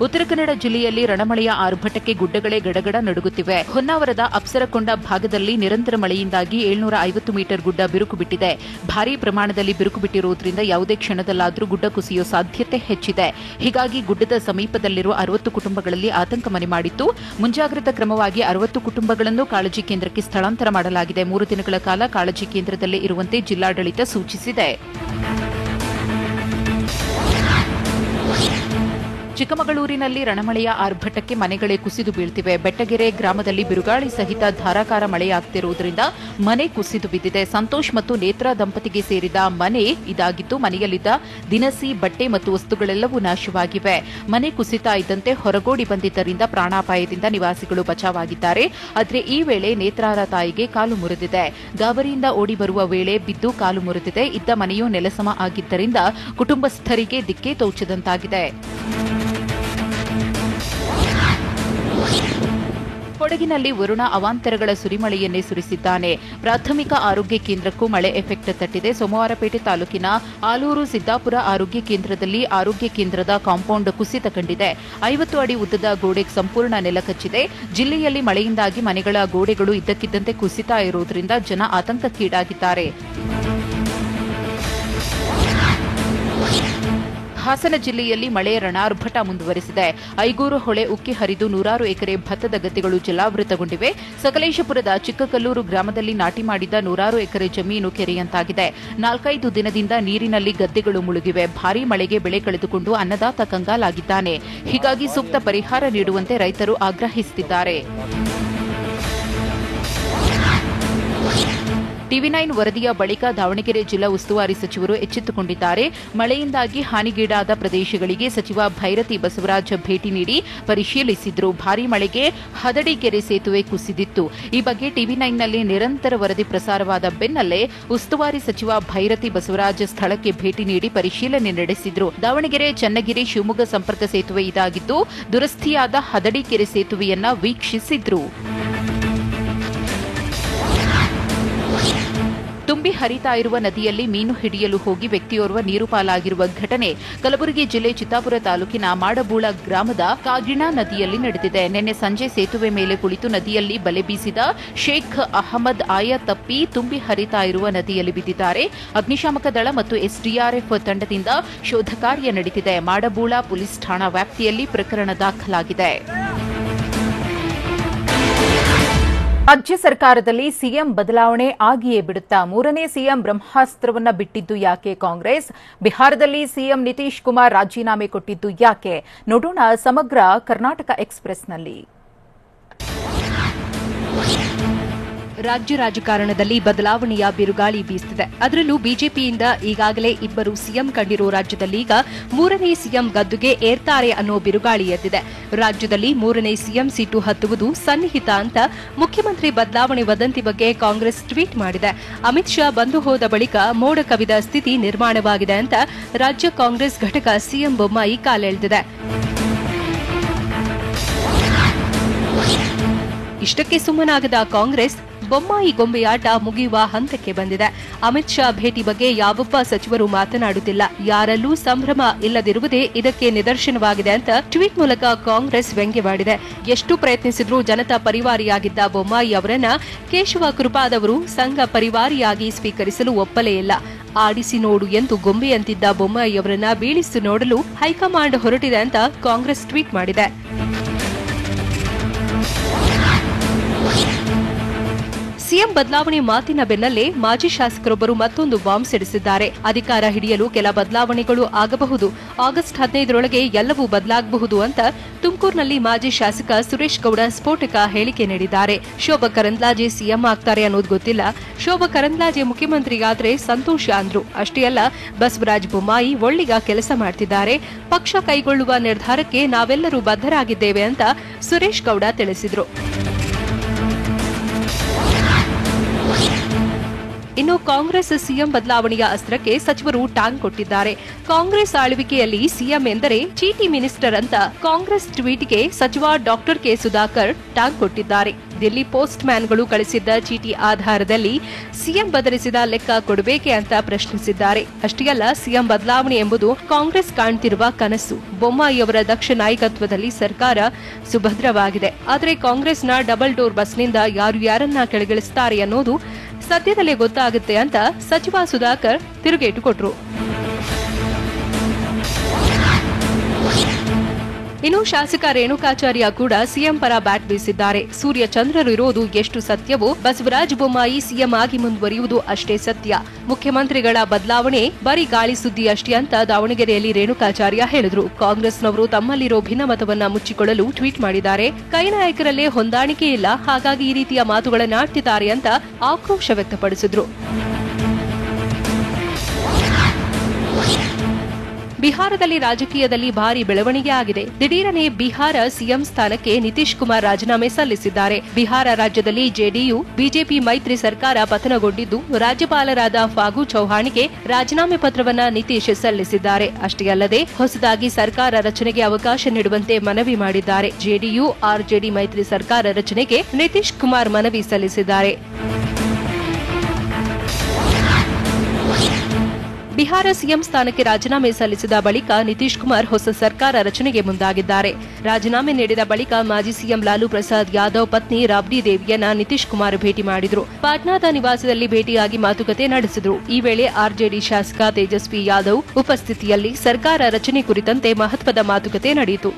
ಉತ್ತರ ಕನ್ನಡ ಜಿಲ್ಲೆಯಲ್ಲಿ ರಣಮಳೆಯ ಆರ್ಭಟಕ್ಕೆ ಗುಡ್ಡಗಳೇ ಗಡಗಡ ನಡುಗುತ್ತಿವೆ. ಹೊನ್ನಾವರದ ಅಪ್ಸರಕೊಂಡ ಭಾಗದಲ್ಲಿ ನಿರಂತರ ಮಳೆಯಿಂದಾಗಿ 750 ಮೀಟರ್ ಗುಡ್ಡ ಬಿರುಕು ಬಿಟ್ಟಿದೆ. ಭಾರೀ ಪ್ರಮಾಣದಲ್ಲಿ ಬಿರುಕು ಬಿಟ್ಟಿರುವುದರಿಂದ ಯಾವುದೇ ಕ್ಷಣದಲ್ಲಾದರೂ ಗುಡ್ಡ ಕುಸಿಯುವ ಸಾಧ್ಯತೆ ಹೆಚ್ಚಿದೆ. ಹೀಗಾಗಿ ಗುಡ್ಡದ ಸಮೀಪದಲ್ಲಿರುವ 60 ಕುಟುಂಬಗಳಲ್ಲಿ ಆತಂಕ ಮನೆ ಮಾಡಿದ್ದು ಮುಂಜಾಗ್ರತಾ ಕ್ರಮವಾಗಿ 60 ಕುಟುಂಬಗಳನ್ನು ಕಾಳಜಿ ಕೇಂದ್ರಕ್ಕೆ ಸ್ಥಳಾಂತರ ಮಾಡಲಾಗಿದೆ. 3 ದಿನಗಳ ಕಾಲ ಕಾಳಜಿ ಕೇಂದ್ರದಲ್ಲೇ ಇರುವಂತೆ ಜಿಲ್ಲಾಡಳಿತ ಸೂಚಿಸಿದೆ. ಚಿಕ್ಕಮಗಳೂರಿನಲ್ಲಿ ರಣಮಳೆಯ ಆರ್ಭಟಕ್ಕೆ ಮನೆಗಳೇ ಕುಸಿದು ಬೀಳ್ತಿವೆ. ಬೆಟ್ಟಗೆರೆ ಗ್ರಾಮದಲ್ಲಿ ಬಿರುಗಾಳಿ ಸಹಿತ ಧಾರಾಕಾರ ಮಳೆಯಾಗುತ್ತಿರುವುದರಿಂದ ಮನೆ ಕುಸಿದು ಬಿದ್ದಿದೆ. ಸಂತೋಷ್ ಮತ್ತು ನೇತ್ರಾ ದಂಪತಿಗೆ ಸೇರಿದ ಮನೆ ಇದಾಗಿದ್ದು ಮನೆಯಲ್ಲಿದ್ದ ದಿನಸಿ, ಬಟ್ಟೆ ಮತ್ತು ವಸ್ತುಗಳೆಲ್ಲವೂ ನಾಶವಾಗಿವೆ. ಮನೆ ಕುಸಿತ ಇದ್ದಂತೆ ಹೊರಗೋಡಿ ಬಂದಿದ್ದರಿಂದ ಪ್ರಾಣಾಪಾಯದಿಂದ ನಿವಾಸಿಗಳು ಬಚಾವಾಗಿದ್ದಾರೆ. ಆದರೆ ಈ ವೇಳೆ ನೇತ್ರಾರ ತಾಯಿಗೆ ಕಾಲು ಮುರಿದಿದೆ. ಗಾಬರಿಯಿಂದ ಓಡಿ ಬರುವ ವೇಳೆ ಬಿದ್ದು ಕಾಲು ಮುರಿದಿದೆ. ಇದ್ದ ಮನೆಯೂ ನೆಲಸಮ ಆಗಿದ್ದರಿಂದ ಕುಟುಂಬಸ್ಥರಿಗೆ ದಿಕ್ಕೇ ತೋಚದಂತಾಗಿದೆ. ಕೊಡಗಿನಲ್ಲಿ ವರುಣ ಅವಾಂತರಗಳ ಸುರಿಮಳೆಯನ್ನೇ ಸುರಿಸಿದ್ದಾನೆ. ಪ್ರಾಥಮಿಕ ಆರೋಗ್ಯ ಕೇಂದ್ರಕ್ಕೂ ಮಳೆ ಎಫೆಕ್ಟ್ ತಟ್ಟಿದೆ. ಸೋಮವಾರಪೇಟೆ ತಾಲೂಕಿನ ಆಲೂರು ಸಿದ್ದಾಪುರ ಆರೋಗ್ಯ ಕೇಂದ್ರದಲ್ಲಿ ಆರೋಗ್ಯ ಕೇಂದ್ರದ ಕಾಂಪೌಂಡ್ ಕುಸಿತ ಕಂಡಿದೆ. 50 ಅಡಿ ಉದ್ದದ ಗೋಡೆ ಸಂಪೂರ್ಣ ನೆಲಕಚ್ಚಿದೆ. ಜಿಲ್ಲೆಯಲ್ಲಿ ಮಳೆಯಿಂದಾಗಿ ಮನೆಗಳ ಗೋಡೆಗಳು ಇದ್ದಕ್ಕಿದ್ದಂತೆ ಕುಸಿತ ಇರುವುದರಿಂದ ಜನ ಆತಂಕಕ್ಕೀಡಾಗಿದ್ದಾರೆ. ಹಾಸನ ಜಿಲ್ಲೆಯಲ್ಲಿ ಮಳೆ ರಣಾರ್ಭಟ ಮುಂದುವರೆಸಿದೆ. ಐಗೂರು ಹೊಳೆ ಉಕ್ಕಿ ಹರಿದು 100 ಎಕರೆ ಭತ್ತದ ಗದ್ದೆಗಳು ಜಲಾವೃತಗೊಂಡಿವೆ. ಸಕಲೇಶಪುರದ ಚಿಕ್ಕಕಲ್ಲೂರು ಗ್ರಾಮದಲ್ಲಿ ನಾಟಿ ಮಾಡಿದ್ದ 100 ಎಕರೆ ಜಮೀನು ಕೆರೆಯಂತಾಗಿದೆ. 4-5 ದಿನದಿಂದ ನೀರಿನಲ್ಲಿ ಗದ್ದೆಗಳು ಮುಳುಗಿವೆ. ಭಾರೀ ಮಳೆಗೆ ಬೆಳೆ ಕಳೆದುಕೊಂಡು ಅನ್ನದಾತ ಕಂಗಾಲಾಗಿದ್ದಾನೆ. ಹೀಗಾಗಿ ಸೂಕ್ತ ಪರಿಹಾರ ನೀಡುವಂತೆ ರೈತರು ಆಗ್ರಹಿಸುತ್ತಿದ್ದಾರೆ. ಟಿವಿ9 ವರದಿಯ ಬಳಿಕ ದಾವಣಗೆರೆ ಜಿಲ್ಲಾ ಉಸ್ತುವಾರಿ ಸಚಿವರು ಎಚ್ಚೆತ್ತುಕೊಂಡಿದ್ದಾರೆ. ಮಳೆಯಿಂದಾಗಿ ಹಾನಿಗೀಡಾದ ಪ್ರದೇಶಗಳಿಗೆ ಸಚಿವ ಭೈರತಿ ಬಸವರಾಜ ಭೇಟಿ ನೀಡಿ ಪರಿಶೀಲಿಸಿದ್ರು. ಭಾರೀ ಮಳೆಗೆ ಹದಡಿ ಕೆರೆ ಸೇತುವೆ ಕುಸಿದಿತ್ತು. ಈ ಬಗ್ಗೆ ಟಿವಿ9ನಲ್ಲಿ ನಿರಂತರ ವರದಿ ಪ್ರಸಾರವಾದ ಬೆನ್ನಲ್ಲೇ ಉಸ್ತುವಾರಿ ಸಚಿವ ಭೈರತಿ ಬಸವರಾಜ ಸ್ಥಳಕ್ಕೆ ಭೇಟಿ ನೀಡಿ ಪರಿಶೀಲನೆ ನಡೆಸಿದ್ರು. ದಾವಣಗೆರೆ, ಚನ್ನಗಿರಿ, ಶಿವಮೊಗ್ಗ ಸಂಪರ್ಕ ಸೇತುವೆ ಇದಾಗಿದ್ದು ದುರಸ್ತಿಯಾದ ಹದಡಿ ಕೆರೆ ಸೇತುವೆಯನ್ನ ವೀಕ್ಷಿಸಿದ್ರು. ತುಂಬಿ ಹರಿತಾ ಇರುವ ನದಿಯಲ್ಲಿ ಮೀನು ಹಿಡಿಯಲು ಹೋಗಿ ವ್ಯಕ್ತಿಯೋರ್ವ ನೀರು ಪಾಲಾಗಿರುವ ಘಟನೆ ಕಲಬುರಗಿ ಜಿಲ್ಲೆ ಚಿತ್ತಾಪುರ ತಾಲೂಕಿನ ಮಾಡಬೂಳ ಗ್ರಾಮದ ಕಾಗಿಣಾ ನದಿಯಲ್ಲಿ ನಡೆದಿದೆ. ನಿನ್ನೆ ಸಂಜೆ ಸೇತುವೆ ಮೇಲೆ ಕುಳಿತು ನದಿಯಲ್ಲಿ ಬಲೆ ಬೀಸಿದ ಶೇಖ್ ಅಹಮದ್ ಆಯ ತಪ್ಪಿ ತುಂಬಿ ಹರಿತಾ ಇರುವ ನದಿಯಲ್ಲಿ ಬಿದ್ದಿದ್ದಾರೆ. ಅಗ್ನಿಶಾಮಕ ದಳ ಮತ್ತು ಎಸ್ಡಿಆರ್ಎಫ್ ತಂಡದಿಂದ ಶೋಧ ಕಾರ್ಯ ನಡೆದಿದೆ. ಮಾಡಬೂಳ ಪೊಲೀಸ್ ಠಾಣಾ ವ್ಯಾಪ್ತಿಯಲ್ಲಿ ಪ್ರಕರಣ ದಾಖಲಾಗಿದೆ. ರಾಜ್ಯ ಸರ್ಕಾರದಲ್ಲಿ ಸಿಎಂ ಬದಲಾವಣೆ ಆಗಿಯೇ ಬಿಡುತ್ತಾ? 3ನೇ ಸಿಎಂ ಬ್ರಹ್ಮಾಸ್ತ್ರವನ್ನ ಬಿಟ್ಟಿದ್ದು ಯಾಕೆ ಕಾಂಗ್ರೆಸ್? ಬಿಹಾರದಲ್ಲಿ ಸಿಎಂ ನಿತೀಶ್ ಕುಮಾರ್ ರಾಜೀನಾಮೆ ಕೊಟ್ಟಿದ್ದು ಯಾಕೆ? ನೋಡೋಣ ಸಮಗ್ರ ಕರ್ನಾಟಕ ಎಕ್ಸ್‌ಪ್ರೆಸ್‌ನಲ್ಲಿ. ರಾಜ್ಯ ರಾಜಕಾರಣದಲ್ಲಿ ಬದಲಾವಣೆಯ ಬಿರುಗಾಳಿ ಬೀಸುತ್ತಿದೆ. ಅದರಲ್ಲೂ ಬಿಜೆಪಿಯಿಂದ ಈಗಾಗಲೇ 2 ಸಿಎಂ ಕಂಡಿರೋ ರಾಜ್ಯದಲ್ಲಿ ಈಗ 3ನೇ ಸಿಎಂ ಗದ್ದುಗೆ ಏರ್ತಾರೆ ಅನ್ನೋ ಬಿರುಗಾಳಿ ಎದ್ದಿದೆ. ರಾಜ್ಯದಲ್ಲಿ 3ನೇ ಸಿಎಂ ಸೀಟು ಹತ್ತುವುದು ಸನ್ನಿಹಿತ ಅಂತ ಮುಖ್ಯಮಂತ್ರಿ ಬದಲಾವಣೆ ವದಂತಿ ಬಗ್ಗೆ ಕಾಂಗ್ರೆಸ್ ಟ್ವೀಟ್ ಮಾಡಿದೆ. ಅಮಿತ್ ಶಾ ಬಂದು ಹೋದ ಬಳಿಕ ಮೋಡ ಕವಿದ ಸ್ಥಿತಿ ನಿರ್ಮಾಣವಾಗಿದೆ ಅಂತ ರಾಜ್ಯ ಕಾಂಗ್ರೆಸ್ ಘಟಕ ಸಿಎಂ ಬೊಮ್ಮಾಯಿ ಕಾಲೆಳೆದಿದೆ. ಇಷ್ಟಕ್ಕೆ ಸುಮ್ಮನಾಗದ ಕಾಂಗ್ರೆಸ್ ಬೊಮ್ಮಾಯಿ ಗೊಂಬೆಯಾಟ ಮುಗಿಯುವ ಹಂತಕ್ಕೆ ಬಂದಿದೆ. ಅಮಿತ್ ಶಾ ಭೇಟಿ ಬಗ್ಗೆ ಯಾವೊಬ್ಬ ಸಚಿವರು ಮಾತನಾಡುತ್ತಿಲ್ಲ. ಯಾರಲ್ಲೂ ಸಂಭ್ರಮ ಇಲ್ಲದಿರುವುದೇ ಇದಕ್ಕೆ ನಿದರ್ಶನವಾಗಿದೆ ಅಂತ ಟ್ವೀಟ್ ಮೂಲಕ ಕಾಂಗ್ರೆಸ್ ವ್ಯಂಗ್ಯವಾಡಿದೆ. ಎಷ್ಟು ಪ್ರಯತ್ನಿಸಿದ್ರೂ ಜನತಾ ಪರಿವಾರಿಯಾಗಿದ್ದ ಬೊಮ್ಮಾಯಿ ಅವರನ್ನ ಕೇಶವ ಕೃಪಾದವರು ಸಂಘ ಪರಿವಾರಿಯಾಗಿ ಸ್ವೀಕರಿಸಲು ಒಪ್ಪಲೇ ಇಲ್ಲ. ಆಡಿಸಿ ನೋಡು ಎಂದು ಗೊಂಬೆಯಂತಿದ್ದ ಬೊಮ್ಮಾಯಿ ಅವರನ್ನ ಬೀಳಿಸಿ ನೋಡಲು ಹೈಕಮಾಂಡ್ ಹೊರಟಿದೆ ಅಂತ ಕಾಂಗ್ರೆಸ್ ಟ್ವೀಟ್ ಮಾಡಿದೆ. ಸಿಎಂ ಬದಲಾವಣೆ ಮಾತಿನ ಬೆನ್ನಲ್ಲೇ ಮಾಜಿ ಶಾಸಕರೊಬ್ಬರು ಮತ್ತೊಂದು ಬಾಂಬ್ ಸಿಡಿಸಿದ್ದಾರೆ. ಅಧಿಕಾರ ಹಿಡಿಯಲು ಕೆಲ ಬದಲಾವಣೆಗಳು ಆಗಬಹುದು, ಆಗಸ್ಟ್ 15ರೊಳಗೆ ಎಲ್ಲವೂ ಬದಲಾಗಬಹುದು ಅಂತ ತುಮಕೂರಿನಲ್ಲಿ ಮಾಜಿ ಶಾಸಕ ಸುರೇಶ್ ಗೌಡ ಸ್ಫೋಟಕ ಹೇಳಿಕೆ ನೀಡಿದ್ದಾರೆ. ಶೋಭಾ ಕರಂದ್ಲಾಜೆ ಸಿಎಂ ಆಗ್ತಾರೆ ಅನ್ನೋದು ಗೊತ್ತಿಲ್ಲ, ಶೋಭಾ ಕರಂದ್ಲಾಜೆ ಮುಖ್ಯಮಂತ್ರಿಯಾದ್ರೆ ಸಂತೋಷ ಅಂದ್ರು. ಅಷ್ಟೇ ಅಲ್ಲ, ಬಸವರಾಜ ಬೊಮ್ಮಾಯಿ ಒಳ್ಳಿಗ ಕೆಲಸ ಮಾಡ್ತಿದ್ದಾರೆ, ಪಕ್ಷ ಕೈಗೊಳ್ಳುವ ನಿರ್ಧಾರಕ್ಕೆ ನಾವೆಲ್ಲರೂ ಬದ್ಧರಾಗಿದ್ದೇವೆ ಅಂತ ಸುರೇಶ್ ಗೌಡ ತಿಳಿಸಿದ್ರು. ಇನ್ನು ಕಾಂಗ್ರೆಸ್ ಸಿಎಂ ಬದಲಾವಣೆಯ ಅಸ್ತ್ರಕ್ಕೆ ಸಚಿವರು ಟಾಂಗ್ ಕೊಟ್ಟಿದ್ದಾರೆ. ಕಾಂಗ್ರೆಸ್ ಆಳ್ವಿಕೆಯಲ್ಲಿ ಸಿಎಂ ಎಂದರೆ ಚೀಟಿ ಮಿನಿಸ್ಟರ್ ಅಂತ ಕಾಂಗ್ರೆಸ್ ಟ್ವೀಟ್ಗೆ ಸಚಿವ ಡಾಕ್ಟರ್ ಕೆ ಸುಧಾಕರ್ ಟಾಂಗ್ ಕೊಟ್ಟಿದ್ದಾರೆ. ದಿಲ್ಲಿ ಪೋಸ್ಟ್ ಮ್ಯಾನ್ಗಳು ಕಳಿಸಿದ್ದ ಚೀಟಿ ಆಧಾರದಲ್ಲಿ ಸಿಎಂ ಬದಲಿಸಿದ ಲೆಕ್ಕ ಕೊಡಬೇಕೆ ಅಂತ ಪ್ರಶ್ನಿಸಿದ್ದಾರೆ. ಅಷ್ಟೇ ಅಲ್ಲ, ಸಿಎಂ ಬದಲಾವಣೆ ಎಂಬುದು ಕಾಂಗ್ರೆಸ್ ಕಾಣ್ತಿರುವ ಕನಸು. ಬೊಮ್ಮಾಯಿ ಅವರ ದಕ್ಷ ನಾಯಕತ್ವದಲ್ಲಿ ಸರ್ಕಾರ ಸುಭದ್ರವಾಗಿದೆ. ಆದರೆ ಕಾಂಗ್ರೆಸ್ನ ಡಬಲ್ ಡೋರ್ ಬಸ್ನಿಂದ ಯಾರನ್ನ ಕೆಳಗಿಳಿಸುತ್ತಾರೆ ಅನ್ನೋದು ಸದ್ಯದಲ್ಲೇ ಗೊತ್ತಾಗುತ್ತೆ ಅಂತ ಸಚಿವ ಸುಧಾಕರ್ ತಿರುಗೇಟು ಕೊಟ್ರು. ಇನ್ನು ಶಾಸಕ ರೇಣುಕಾಚಾರ್ಯ ಕೂಡ ಸಿಎಂ ಪರ ಬ್ಯಾಟ್ ಬೀಸಿದ್ದಾರೆ. ಸೂರ್ಯ ಚಂದ್ರರು ಇರೋದು ಎಷ್ಟು ಸತ್ಯವೋ ಬಸವರಾಜ ಬೊಮ್ಮಾಯಿ ಸಿಎಂ ಆಗಿ ಮುಂದುವರಿಯುವುದು ಅಷ್ಟೇ ಸತ್ಯ. ಮುಖ್ಯಮಂತ್ರಿಗಳ ಬದಲಾವಣೆ ಬರೀ ಗಾಳಿ ಸುದ್ದಿ ಅಷ್ಟೇ ಅಂತ ದಾವಣಗೆರೆಯಲ್ಲಿ ರೇಣುಕಾಚಾರ್ಯ ಹೇಳಿದ್ರು. ಕಾಂಗ್ರೆಸ್ನವರು ತಮ್ಮಲ್ಲಿರೋ ಭಿನ್ನಮತವನ್ನ ಮುಚ್ಚಿಕೊಳ್ಳಲು ಟ್ವೀಟ್ ಮಾಡಿದ್ದಾರೆ. ಕೈ ನಾಯಕರಲ್ಲೇ ಹೊಂದಾಣಿಕೆ ಇಲ್ಲ, ಹಾಗಾಗಿ ಈ ರೀತಿಯ ಮಾತುಗಳನ್ನಾಡ್ತಿದ್ದಾರೆ ಅಂತ ಆಕ್ರೋಶ ವ್ಯಕ್ತಪಡಿಸಿದ್ರು. ಬಿಹಾರದಲ್ಲಿ ರಾಜಕೀಯದಲ್ಲಿ ಭಾರಿ ಬೆಳವಣಿಗೆ ಆಗಿದೆ. ದಿಢೀರನೆ ಬಿಹಾರ ಸಿಎಂ ಸ್ಥಾನಕ್ಕೆ ನಿತೀಶ್ ಕುಮಾರ್ ರಾಜೀನಾಮೆ ಸಲ್ಲಿಸಿದ್ದಾರೆ. ಬಿಹಾರ ರಾಜ್ಯದಲ್ಲಿ ಜೆಡಿಯು ಬಿಜೆಪಿ ಮೈತ್ರಿ ಸರ್ಕಾರ ಪತನಗೊಂಡಿದ್ದು, ರಾಜ್ಯಪಾಲರಾದ ಫಾಗು ಚೌಹಾಣ್ಗೆ ರಾಜೀನಾಮೆ ಪತ್ರವನ್ನ ನಿತೀಶ್ ಸಲ್ಲಿಸಿದ್ದಾರೆ. ಅಷ್ಟೇ ಅಲ್ಲದೆ ಹೊಸದಾಗಿ ಸರ್ಕಾರ ರಚನೆಗೆ ಅವಕಾಶ ನೀಡುವಂತೆ ಮನವಿ ಮಾಡಿದ್ದಾರೆ. ಜೆಡಿಯು ಆರ್ಜೆಡಿ ಮೈತ್ರಿ ಸರ್ಕಾರ ರಚನೆಗೆ ನಿತೀಶ್ ಕುಮಾರ್ ಮನವಿ ಸಲ್ಲಿಸಿದ್ದಾರೆ. ಬಿಹಾರ ಸಿಎಂ ಸ್ಥಾನಕ್ಕೆ ರಾಜೀನಾಮೆ ಸಲ್ಲಿಸಿದ ಬಳಿಕ ನಿತೀಶ್ ಕುಮಾರ್ ಹೊಸ ಸರ್ಕಾರ ರಚನೆಗೆ ಮುಂದಾಗಿದ್ದಾರೆ. ರಾಜೀನಾಮೆ ನೀಡಿದ ಬಳಿಕ ಮಾಜಿ ಸಿಎಂ ಲಾಲು ಪ್ರಸಾದ್ ಯಾದವ್ ಪತ್ನಿ ರಾಬ್ಡಿ ದೇವಿಯನ್ನ ನಿತೀಶ್ ಕುಮಾರ್ ಭೇಟಿ ಮಾಡಿದ್ರು. ಪಾಟ್ನಾದ ನಿವಾಸದಲ್ಲಿ ಭೇಟಿಯಾಗಿ ಮಾತುಕತೆ ನಡೆಸಿದ್ರು. ಈ ವೇಳೆ ಆರ್ಜೆಡಿ ಶಾಸಕ ತೇಜಸ್ವಿ ಯಾದವ್ ಉಪಸ್ಥಿತಿಯಲ್ಲಿ ಸರ್ಕಾರ ರಚನೆ ಕುರಿತಂತೆ ಮಹತ್ವದ ಮಾತುಕತೆ ನಡೆಯಿತು.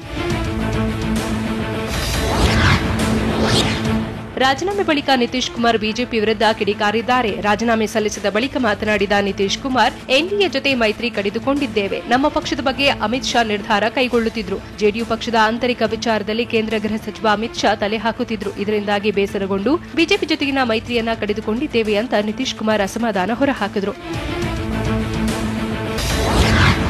ರಾಜೀನಾಮೆ ಬಳಿಕ ನಿತೀಶ್ ಕುಮಾರ್ ಬಿಜೆಪಿ ವಿರುದ್ಧ ಕಿಡಿಕಾರಿದ್ದಾರೆ. ರಾಜೀನಾಮೆ ಸಲ್ಲಿಸಿದ ಬಳಿಕ ಮಾತನಾಡಿದ ನಿತೀಶ್ ಕುಮಾರ್, ಎನ್ಡಿಎ ಜೊತೆ ಮೈತ್ರಿ ಕಡಿದುಕೊಂಡಿದ್ದೇವೆ. ನಮ್ಮ ಪಕ್ಷದ ಬಗ್ಗೆ ಅಮಿತ್ ಶಾ ನಿರ್ಧಾರ ಕೈಗೊಳ್ಳುತ್ತಿದ್ರು. ಜೆಡಿಯು ಪಕ್ಷದ ಆಂತರಿಕ ವಿಚಾರದಲ್ಲಿ ಕೇಂದ್ರ ಗೃಹ ಸಚಿವ ಅಮಿತ್ ಶಾ ತಲೆ ಹಾಕುತ್ತಿದ್ರು. ಇದರಿಂದಾಗಿ ಬೇಸರಗೊಂಡು ಬಿಜೆಪಿ ಜೊತೆಗಿನ ಮೈತ್ರಿಯನ್ನ ಕಡಿದುಕೊಂಡಿದ್ದೇವೆ ಅಂತ ನಿತೀಶ್ ಕುಮಾರ್ ಅಸಮಾಧಾನ ಹೊರಹಾಕಿದ್ರು.